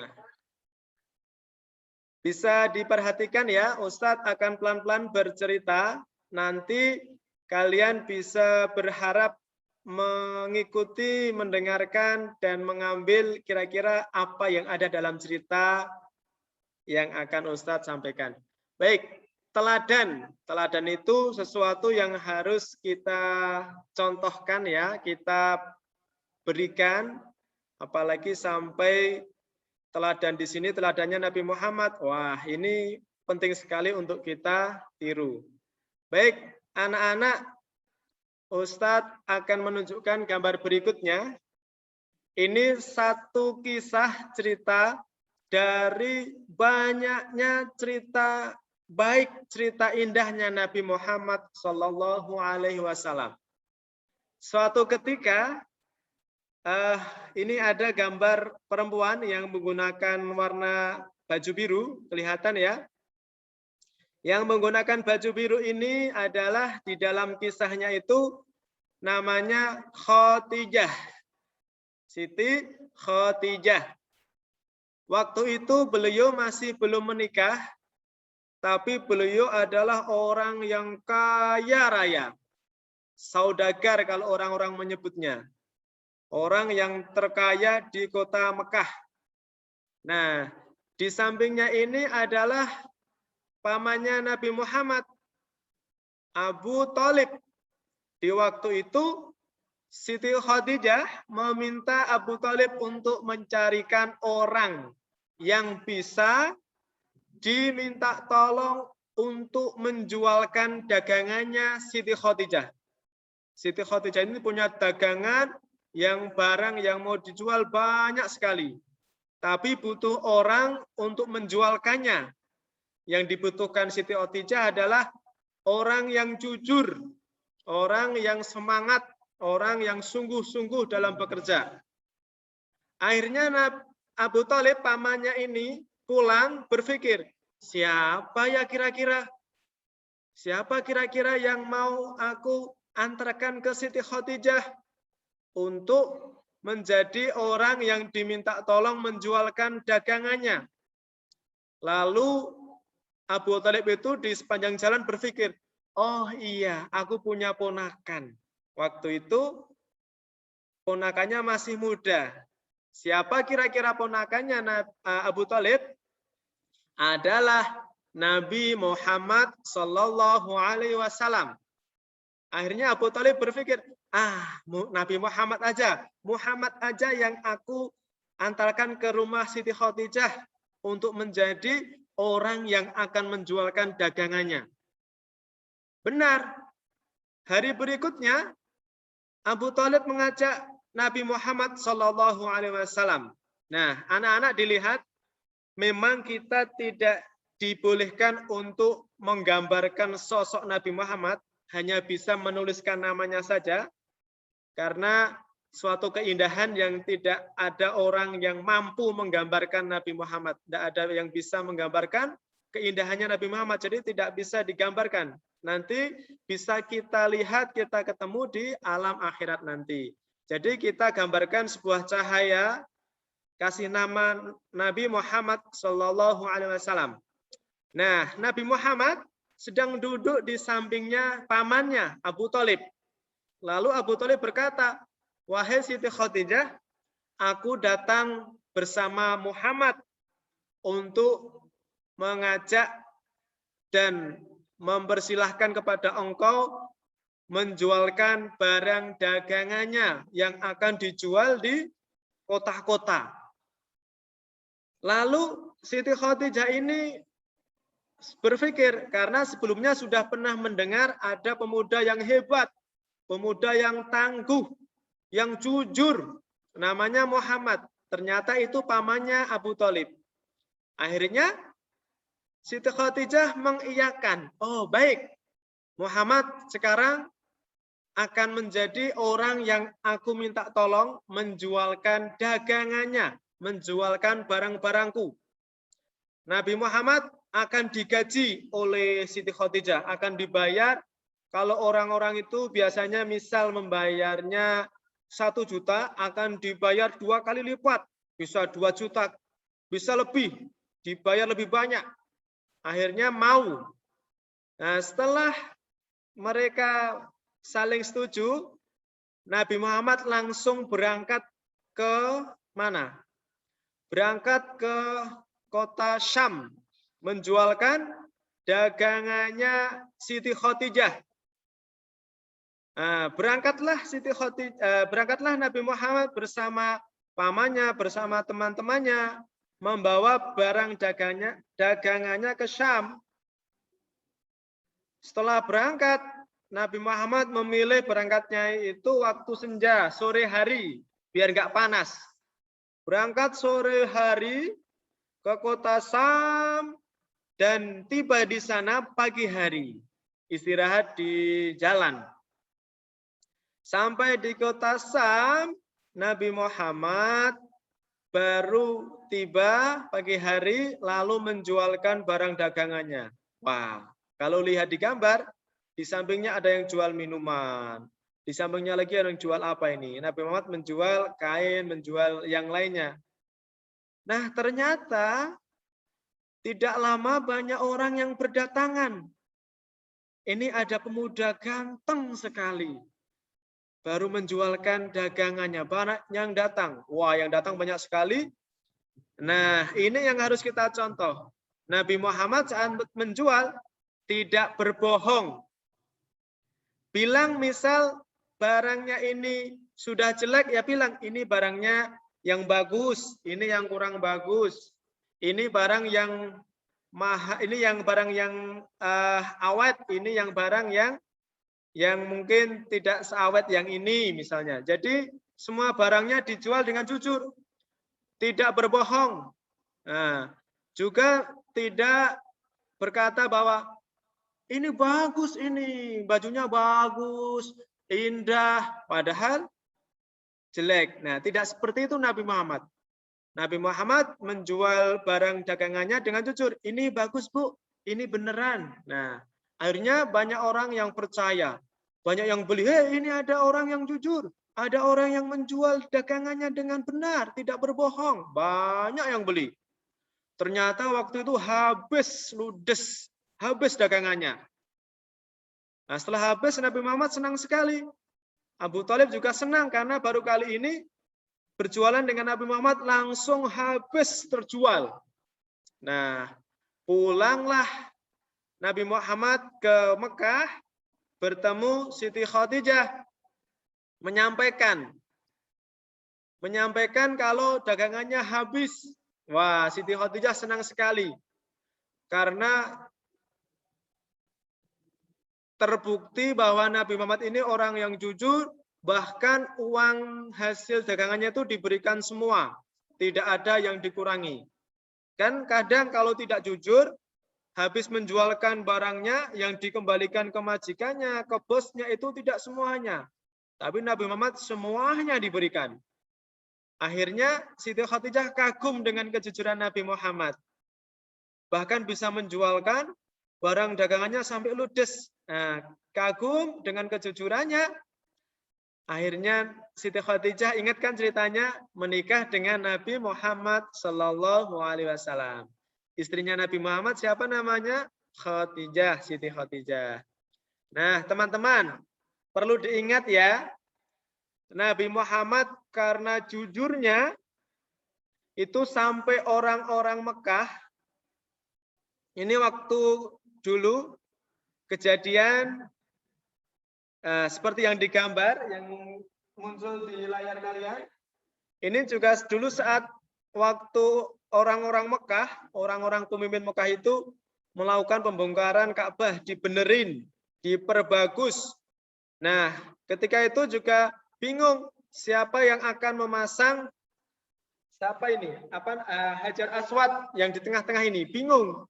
Nah, bisa diperhatikan ya, Ustadz akan pelan-pelan bercerita. Nanti kalian bisa berharap mengikuti, mendengarkan, dan mengambil kira-kira apa yang ada dalam cerita yang akan Ustadz sampaikan. Baik, teladan. Teladan itu sesuatu yang harus kita contohkan ya, kita berikan, apalagi sampai teladan di sini teladannya Nabi Muhammad. Wah, ini penting sekali untuk kita tiru. Baik, anak-anak, Ustadz akan menunjukkan gambar berikutnya. Ini satu kisah cerita dari banyaknya cerita baik, cerita indahnya Nabi Muhammad Shallallahu Alaihi Wasallam. Suatu ketika, ini ada gambar perempuan yang menggunakan warna baju biru, kelihatan ya. Yang menggunakan baju biru ini adalah di dalam kisahnya itu namanya Khadijah. Siti Khadijah. Waktu itu beliau masih belum menikah, tapi beliau adalah orang yang kaya raya. Saudagar kalau orang-orang menyebutnya. Orang yang terkaya di kota Mekah. Nah, di sampingnya ini adalah pamannya Nabi Muhammad, Abu Thalib. Di waktu itu, Siti Khadijah meminta Abu Thalib untuk mencarikan orang yang bisa diminta tolong untuk menjualkan dagangannya Siti Khadijah. Siti Khadijah ini punya dagangan yang barang yang mau dijual banyak sekali. Tapi butuh orang untuk menjualkannya. Yang dibutuhkan Siti Khadijah adalah orang yang jujur, orang yang semangat, orang yang sungguh-sungguh dalam bekerja. Akhirnya Abu Thalib pamannya ini pulang berpikir, siapa ya kira-kira? Siapa kira-kira yang mau aku antarkan ke Siti Khadijah untuk menjadi orang yang diminta tolong menjualkan dagangannya? Lalu Abu Thalib itu di sepanjang jalan berpikir, oh iya, aku punya ponakan. Waktu itu ponakannya masih muda. Siapa kira-kira ponakannya Abu Thalib? Adalah Nabi Muhammad Sallallahu Alaihi Wasallam. Akhirnya Abu Thalib berpikir, Nabi Muhammad aja yang aku antarkan ke rumah Siti Khadijah untuk menjadi orang yang akan menjualkan dagangannya. Benar. Hari berikutnya Abu Thalib mengajak Nabi Muhammad Shallallahu Alaihi Wasallam. Nah, anak-anak dilihat, memang kita tidak dibolehkan untuk menggambarkan sosok Nabi Muhammad, hanya bisa menuliskan namanya saja, karena suatu keindahan yang tidak ada orang yang mampu menggambarkan Nabi Muhammad. Tidak ada yang bisa menggambarkan keindahannya Nabi Muhammad, jadi tidak bisa digambarkan. Nanti bisa kita lihat, kita ketemu di alam akhirat nanti. Jadi kita gambarkan sebuah cahaya, kasih nama Nabi Muhammad Shallallahu Alaihi Wasallam. Nah, Nabi Muhammad sedang duduk di sampingnya pamannya Abu Thalib. Lalu Abu Thalib berkata, wahai Siti Khadijah, aku datang bersama Muhammad untuk mengajak dan mempersilahkan kepada engkau menjualkan barang dagangannya yang akan dijual di kota-kota. Lalu Siti Khadijah ini berpikir, karena sebelumnya sudah pernah mendengar ada pemuda yang hebat, pemuda yang tangguh, yang jujur, namanya Muhammad. Ternyata itu pamannya Abu Thalib. Akhirnya Siti Khadijah mengiyakan, oh baik, Muhammad sekarang akan menjadi orang yang aku minta tolong menjualkan dagangannya, menjualkan barang-barangku. Nabi Muhammad akan digaji oleh Siti Khadijah, akan dibayar. Kalau orang-orang itu biasanya misal membayarnya 1 juta, akan dibayar 2 kali lipat, bisa 2 juta. bisa lebih, dibayar lebih banyak. Akhirnya mau. Nah, setelah mereka saling setuju, Nabi Muhammad langsung berangkat ke mana? Berangkat ke kota Syam, menjualkan dagangannya Siti Khadijah. Nah, berangkatlah Nabi Muhammad bersama pamannya, bersama teman-temannya, membawa barang dagangannya ke Syam. Setelah berangkat, Nabi Muhammad memilih berangkatnya itu waktu senja, sore hari, biar nggak panas. Berangkat sore hari ke kota Syam dan tiba di sana pagi hari. Istirahat di jalan. Sampai di kota Syam, Nabi Muhammad baru tiba pagi hari lalu menjualkan barang dagangannya. Wah, kalau lihat di gambar, di sampingnya ada yang jual minuman. Di sampingnya lagi ada yang jual apa ini? Nabi Muhammad menjual kain, menjual yang lainnya. Nah, ternyata tidak lama banyak orang yang berdatangan. Ini ada pemuda ganteng sekali. Baru menjualkan dagangannya, banyak yang datang. Wah, yang datang banyak sekali. Nah, ini yang harus kita contoh. Nabi Muhammad saat menjual tidak berbohong. Bilang misal barangnya ini sudah jelek, ya bilang ini barangnya yang bagus, ini yang kurang bagus. Ini barang yang mahal, ini yang barang yang awet, ini yang barang yang mungkin tidak seawet yang ini misalnya. Jadi semua barangnya dijual dengan jujur, tidak berbohong. Nah, juga tidak berkata bahwa ini bagus, ini bajunya bagus, indah, padahal jelek. Nah, tidak seperti itu Nabi Muhammad. Nabi Muhammad menjual barang dagangannya dengan jujur. Ini bagus, Bu. Ini beneran. Nah, akhirnya banyak orang yang percaya. Banyak yang beli. Hei, ini ada orang yang jujur. Ada orang yang menjual dagangannya dengan benar. Tidak berbohong. Banyak yang beli. Ternyata waktu itu habis, ludes. Habis dagangannya. Nah, setelah habis Nabi Muhammad senang sekali. Abu Thalib juga senang karena baru kali ini berjualan dengan Nabi Muhammad langsung habis terjual. Nah, pulanglah Nabi Muhammad ke Mekah, bertemu Siti Khadijah, menyampaikan kalau dagangannya habis. Wah, Siti Khadijah senang sekali karena terbukti bahwa Nabi Muhammad ini orang yang jujur, bahkan uang hasil dagangannya itu diberikan semua, tidak ada yang dikurangi. Kan kadang kalau tidak jujur, habis menjualkan barangnya yang dikembalikan ke majikannya, ke bosnya itu tidak semuanya. Tapi Nabi Muhammad semuanya diberikan. Akhirnya Siti Khadijah kagum dengan kejujuran Nabi Muhammad. Bahkan bisa menjualkan barang dagangannya sampai ludes. Nah, kagum dengan kejujurannya. Akhirnya Siti Khadijah ingatkan ceritanya menikah dengan Nabi Muhammad Sallallahu Alaihi Wasallam. Istrinya Nabi Muhammad siapa namanya? Khadijah, Siti Khadijah. Nah, teman-teman, perlu diingat ya, Nabi Muhammad karena jujurnya itu sampai orang-orang Mekah, ini waktu dulu kejadian seperti yang digambar, yang muncul di layar kalian. Ini juga dulu saat waktu orang-orang Mekah, orang-orang pemimpin Mekah itu melakukan pembongkaran Ka'bah, dibenerin, diperbagus. Nah, ketika itu juga bingung siapa yang akan memasang, siapa ini? Hajar Aswad yang di tengah-tengah ini, bingung.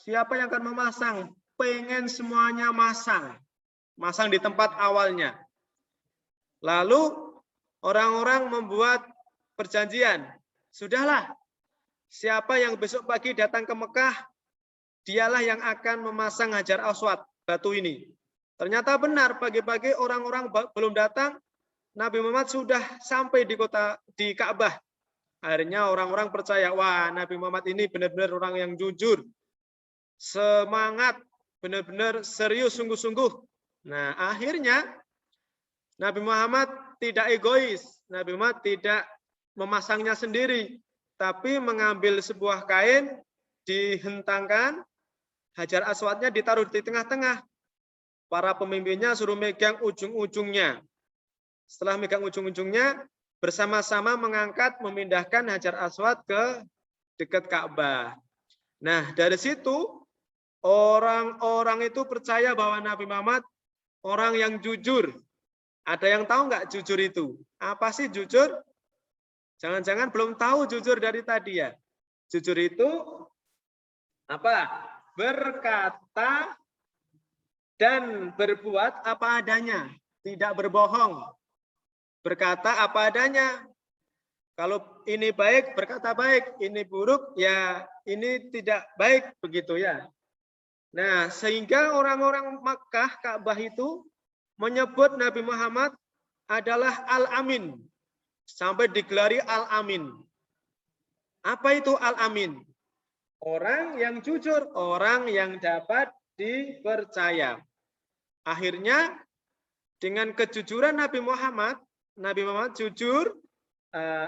Siapa yang akan memasang? Pengen semuanya masang di tempat awalnya. Lalu orang-orang membuat perjanjian. Sudahlah, siapa yang besok pagi datang ke Mekah, dialah yang akan memasang Hajar Aswad, batu ini. Ternyata benar, pagi-pagi orang-orang belum datang, Nabi Muhammad sudah sampai di Ka'bah. Akhirnya orang-orang percaya, wah Nabi Muhammad ini benar-benar orang yang jujur, semangat, benar-benar serius sungguh-sungguh. Nah, akhirnya Nabi Muhammad tidak egois. Nabi Muhammad tidak memasangnya sendiri, tapi mengambil sebuah kain, dihentangkan, Hajar Aswadnya ditaruh di tengah-tengah. Para pemimpinnya suruh megang ujung-ujungnya. Setelah megang ujung-ujungnya, bersama-sama mengangkat, memindahkan Hajar Aswad ke dekat Ka'bah. Nah, dari situ orang-orang itu percaya bahwa Nabi Muhammad orang yang jujur. Ada yang tahu nggak jujur itu? Apa sih jujur? Jangan-jangan belum tahu jujur dari tadi ya. Jujur itu apa? Berkata dan berbuat apa adanya. Tidak berbohong. Berkata apa adanya. Kalau ini baik, berkata baik. Ini buruk, ya ini tidak baik. Begitu ya. Nah, sehingga orang-orang Makkah, Ka'bah itu menyebut Nabi Muhammad adalah Al-Amin. Sampai digelari Al-Amin. Apa itu Al-Amin? Orang yang jujur, orang yang dapat dipercaya. Akhirnya, dengan kejujuran Nabi Muhammad jujur,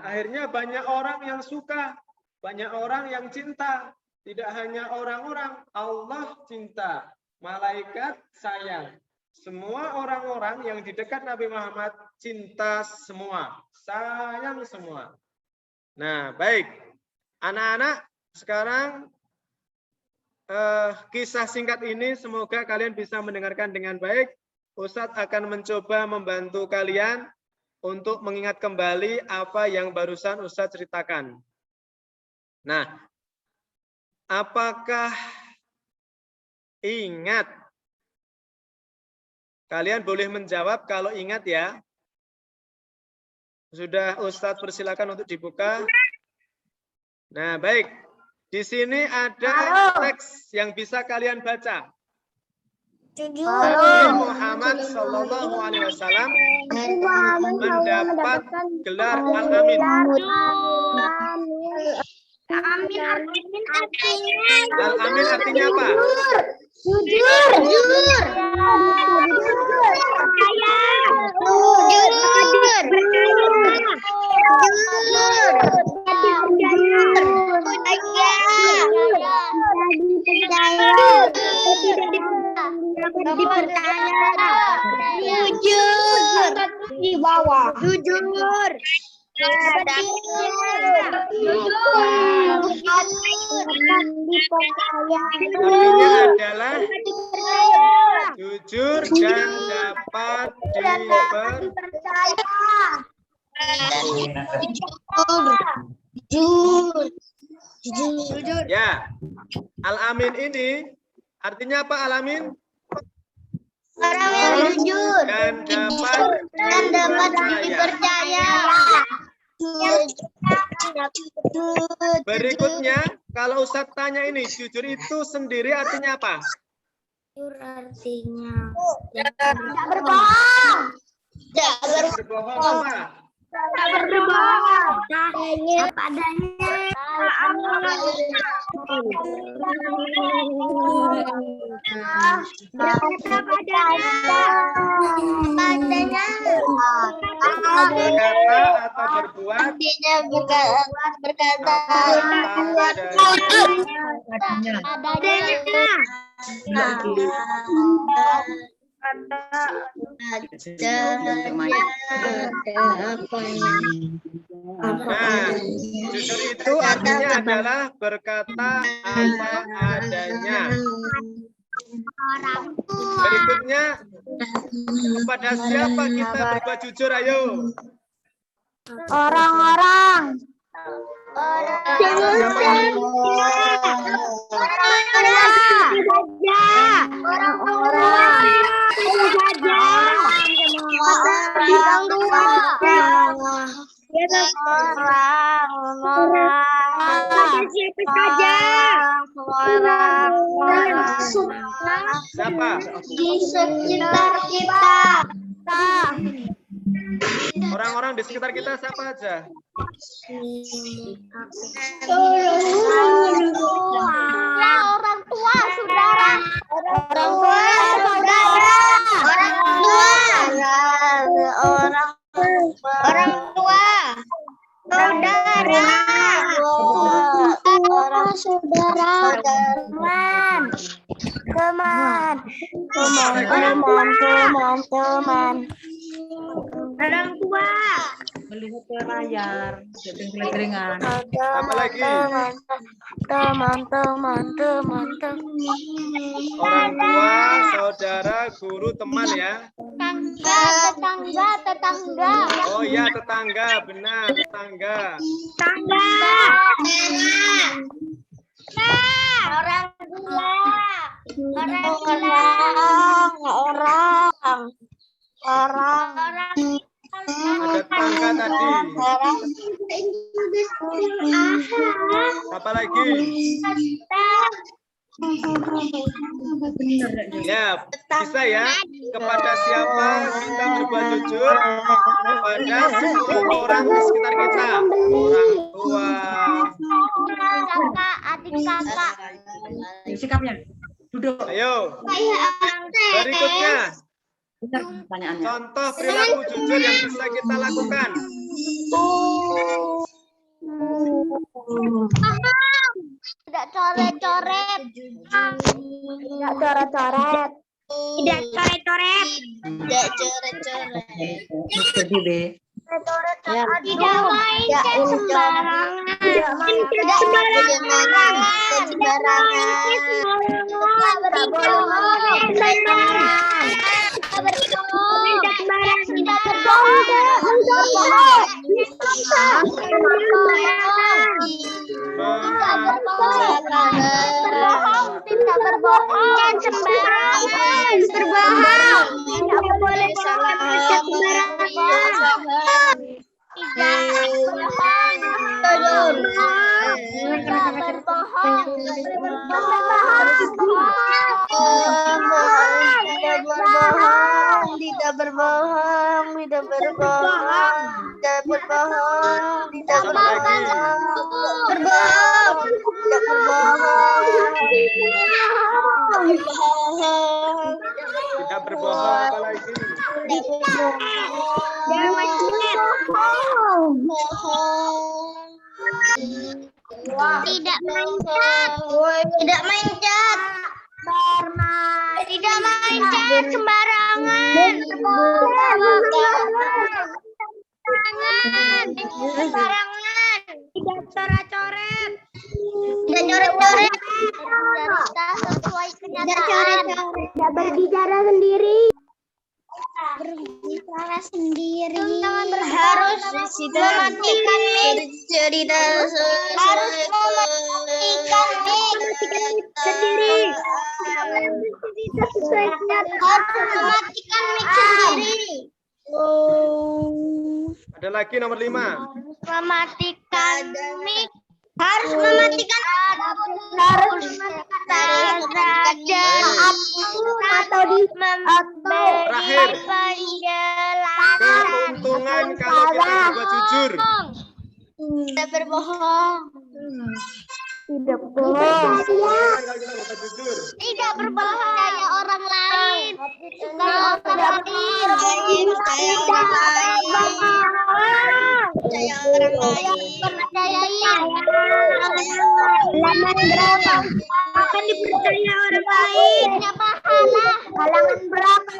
akhirnya banyak orang yang suka, banyak orang yang cinta. Tidak hanya orang-orang, Allah cinta, malaikat sayang. Semua orang-orang yang di dekat Nabi Muhammad cinta semua, sayang semua. Nah, baik. Anak-anak, sekarang kisah singkat ini semoga kalian bisa mendengarkan dengan baik. Ustadz akan mencoba membantu kalian untuk mengingat kembali apa yang barusan Ustadz ceritakan. Nah, apakah ingat? Kalian boleh menjawab kalau ingat ya. Sudah Ustadz persilakan untuk dibuka. Nah, baik. Di sini ada teks yang bisa kalian baca. Nabi Muhammad Sallallahu Alaihi Wasallam mendapat gelar Al-Amin. Al-Amin artinya apa? Jujur. Di bawah. Jujur. Artinya adalah jujur dan dapat dipercaya. Ya, Al-Amin ini artinya apa Al-Amin? Orang yang jujur dan dapat dipercaya. Berikutnya, kalau Ustadz tanya ini, jujur itu sendiri artinya apa? Jujur artinya Tidak berbohong. tidak Berbohong apa? berbohong. Apa adanya. Berkata Berkata atau berbuat artinya berkata Nah, jujur itu artinya adalah berkata apa adanya. Berikutnya, kepada siapa kita berbuat jujur? Ayo. orang-orang Siapa? di sekitar kita. Orang-orang di sekitar kita siapa aja? Orang tua, saudara. Orang tua, saudara. Orang tua. Orang tua. Saudara. Orang saudara. Teman. Orang tua. Melihat ke layar, jadi keringan. Apa lagi? Teman. Orang tua, saudara, guru, teman ya. Tetangga. Oh iya, tetangga, benar, tetangga. Orang gila. Ada tetangga tadi. Apa lagi? Ya, bisa ya. Kepada siapa kita berbuat jujur? Kepada 10 orang di sekitar kita. Orang tua. Kakak, adik kakak. Sikapnya, duduk. Ayo, berikutnya. Benar pertanyaannya. Contoh perilaku jujur yang bisa kita lakukan. Tidak coret-coret. Sedih, Be. Tidak main sembarangan. Tidak sembarangan. Tidak berbohong sembarangan. Berbohong tidak boleh sembarangan. Tidak berbohong. Tidak berbohong apa lagi? Tidak main cat. Tidak main cat sembarangan. Tidak coret-coret. Cerita sesuai kenyataan. Tidak berbicara sendiri. Harus mematikan mic. Harus mematikan mic sendiri. Harus mematikan mic sendiri. Ada lagi nomor 5. Mematikan mic. Harus mematikan atau di Terakhir. Keuntungan kalau kita berbuat jujur. Tidak berbohong. Keuntungan kalau kita berbuat jujur. Tidak percaya orang lain. Percaya orang Halaman berapa? Akan dipercaya orang lain. Halaman berapa?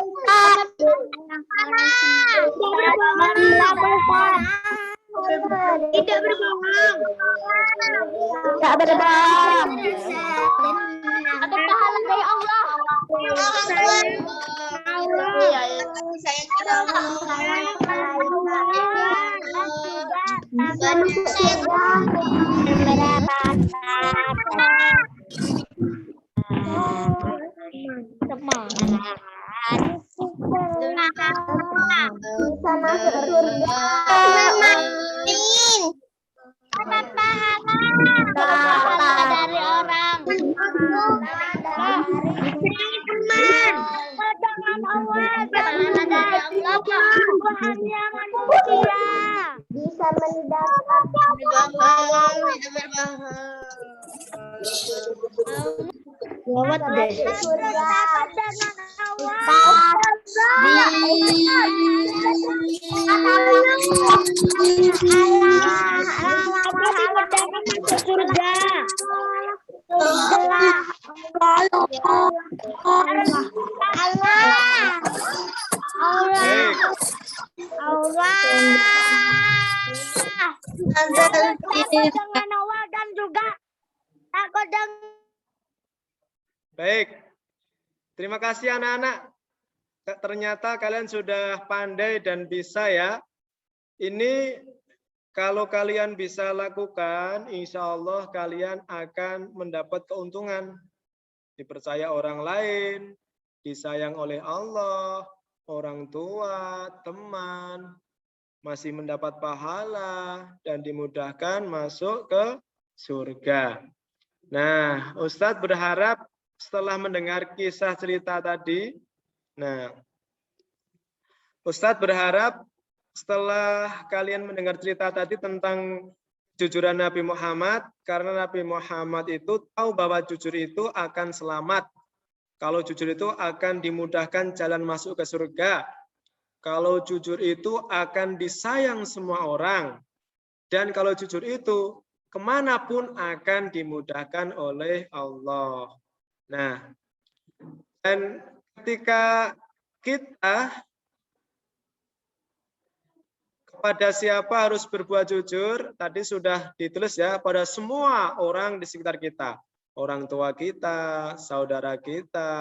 Tidak berbohong. Tidak berbohong. Ada pahala dari Allah. Pahala dari orang. Lewat deh. Surga. Baik. Terima kasih anak-anak. Ternyata kalian sudah pandai dan bisa ya. Ini kalau kalian bisa lakukan, insya Allah kalian akan mendapat keuntungan. Dipercaya orang lain, disayang oleh Allah, orang tua, teman, masih mendapat pahala, dan dimudahkan masuk ke surga. Nah, Ustadz berharap setelah mendengar kisah cerita tadi, Ustadz berharap setelah kalian mendengar cerita tadi tentang kejujuran Nabi Muhammad, karena Nabi Muhammad itu tahu bahwa jujur itu akan selamat. Kalau jujur itu akan dimudahkan jalan masuk ke surga. Kalau jujur itu akan disayang semua orang. Dan kalau jujur itu kemanapun akan dimudahkan oleh Allah. Nah, dan ketika kita kepada siapa harus berbuat jujur, tadi sudah ditulis ya, pada semua orang di sekitar kita. Orang tua kita, saudara kita,